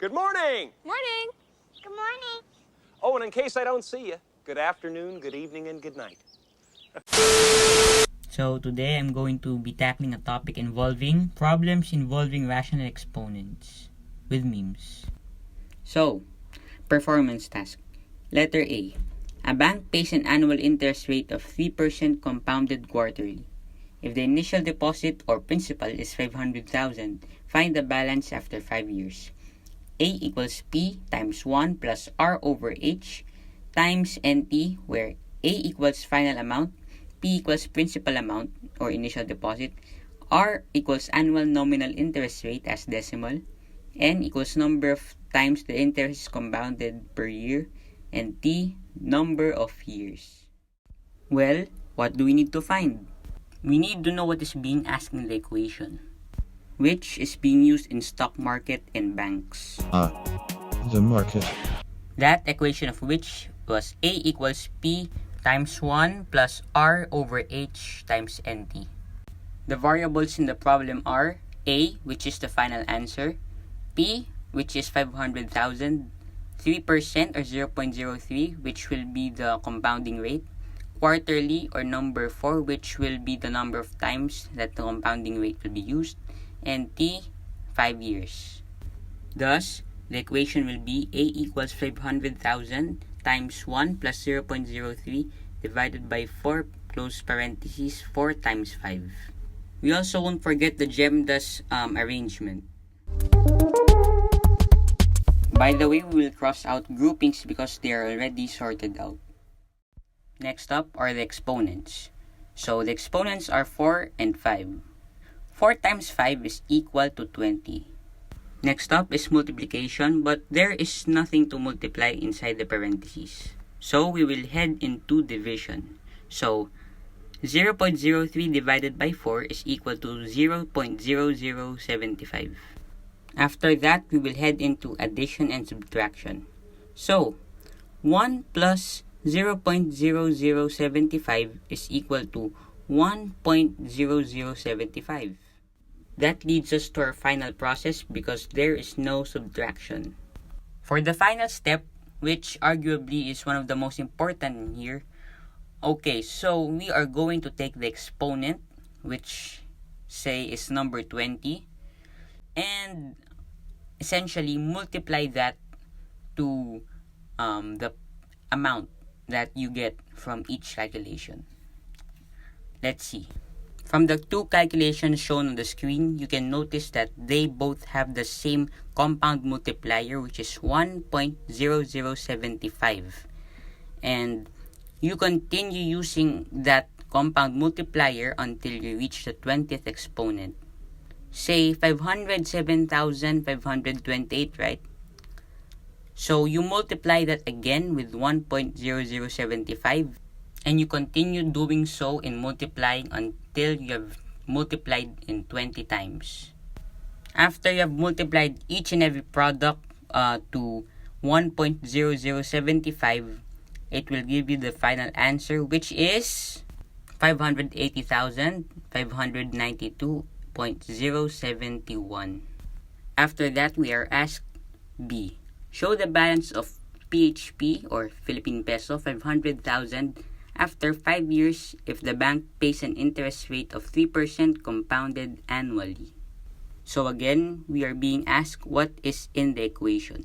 Good morning. Morning. Good morning. Oh, and in case I don't see you, good afternoon, good evening, and good night. So today I'm going to be tackling a topic involving problems involving rational exponents with memes. So, performance task. Letter A. A bank pays an annual interest rate of 3% compounded quarterly. If the initial deposit or principal is 500,000, find the balance after 5 years. A equals P times 1 plus R over H times NT, where A equals final amount, P equals principal amount or initial deposit, R equals annual nominal interest rate as decimal, N equals number of times the interest is compounded per year, and T number of years. Well, what do we need to find? We need to know what is being asked in the equation, which is being used in stock market and banks. The market. That equation of which was A equals P times 1 plus R over H times NT. The variables in the problem are A, which is the final answer, P, which is 500,000, 3% or 0.03, which will be the compounding rate, quarterly or number 4, which will be the number of times that the compounding rate will be used, and T, 5 years. Thus, the equation will be A equals 500,000 times 1 plus 0.03 divided by 4 close parentheses 4 times 5. We also won't forget the GEMDAS arrangement. By the way, we will cross out groupings because they are already sorted out. Next up are the exponents. So the exponents are 4 and 5. 4 times 5 is equal to 20. Next up is multiplication, but there is nothing to multiply inside the parentheses. So we will head into division. So 0.03 divided by 4 is equal to 0.0075. After that, we will head into addition and subtraction. So 1 plus 0.0075 is equal to 1.0075. That leads us to our final process because there is no subtraction. For the final step, which arguably is one of the most important in here, okay, so we are going to take the exponent, which say is number 20, and essentially multiply that to the amount that you get from each calculation. Let's see. From the two calculations shown on the screen, you can notice that they both have the same compound multiplier, which is 1.0075. And you continue using that compound multiplier until you reach the 20th exponent. Say 507,528, right? So you multiply that again with 1.0075. And you continue doing so in multiplying until you have multiplied in 20 times. After you have multiplied each and every product to 1.0075, it will give you the final answer, which is 580,592.071. After that, we are asked B. Show the balance of PHP or Philippine Peso 500,000 after 5 years if the bank pays an interest rate of 3% compounded annually. So again, we are being asked what is in the equation.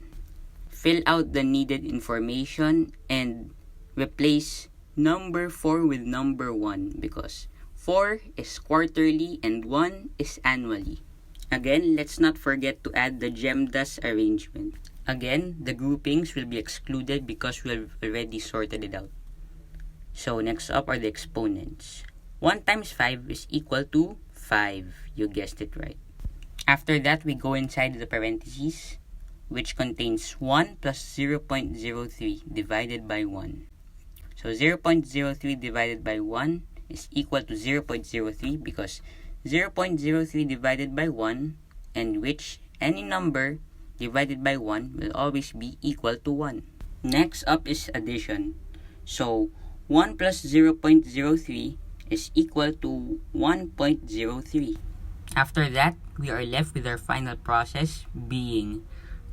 Fill out the needed information and replace number 4 with number 1 because 4 is quarterly and 1 is annually. Again, let's not forget to add the GEMDAS arrangement. Again, the groupings will be excluded because we have already sorted it out. So next up are the exponents. 1 times 5 is equal to 5. You guessed it right. After that, we go inside the parentheses, which contains 1 plus 0.03 divided by 1. So 0.03 divided by 1 is equal to 0.03 because 0.03 divided by 1, and which any number divided by 1 will always be equal to 1. Next up is addition. So 1 plus 0.03 is equal to 1.03. After that, we are left with our final process being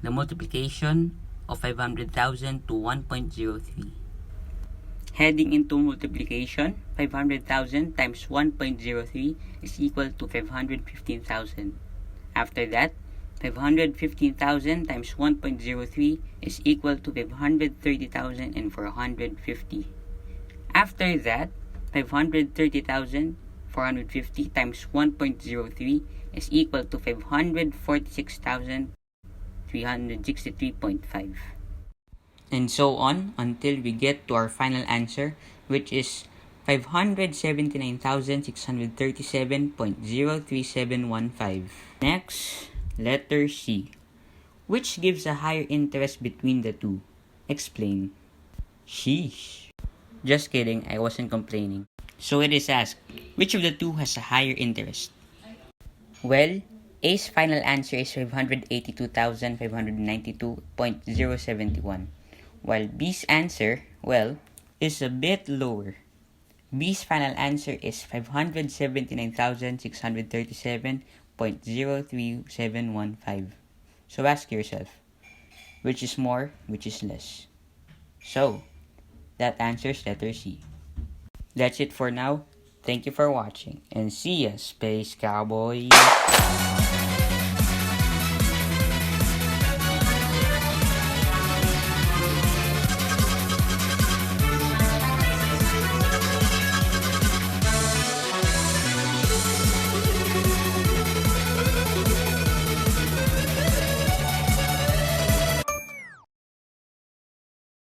the multiplication of 500,000 to 1.03. Heading into multiplication, 500,000 times 1.03 is equal to 515,000. After that, 515,000 times 1.03 is equal to 530,450. After that, 530,450 times 1.03 is equal to 546,363.5. And so on until we get to our final answer, which is 579,637.03715. Next, letter C. Which gives a higher interest between the two? Explain. Sheesh. Just kidding, I wasn't complaining. So it is asked, which of the two has a higher interest? Well, A's final answer is 582,592.071, while B's answer, well, is a bit lower. B's final answer is 579,637.03715. So ask yourself, which is more, which is less? So, that answers letter C. That's it for now. Thank you for watching, and see ya, Space Cowboys!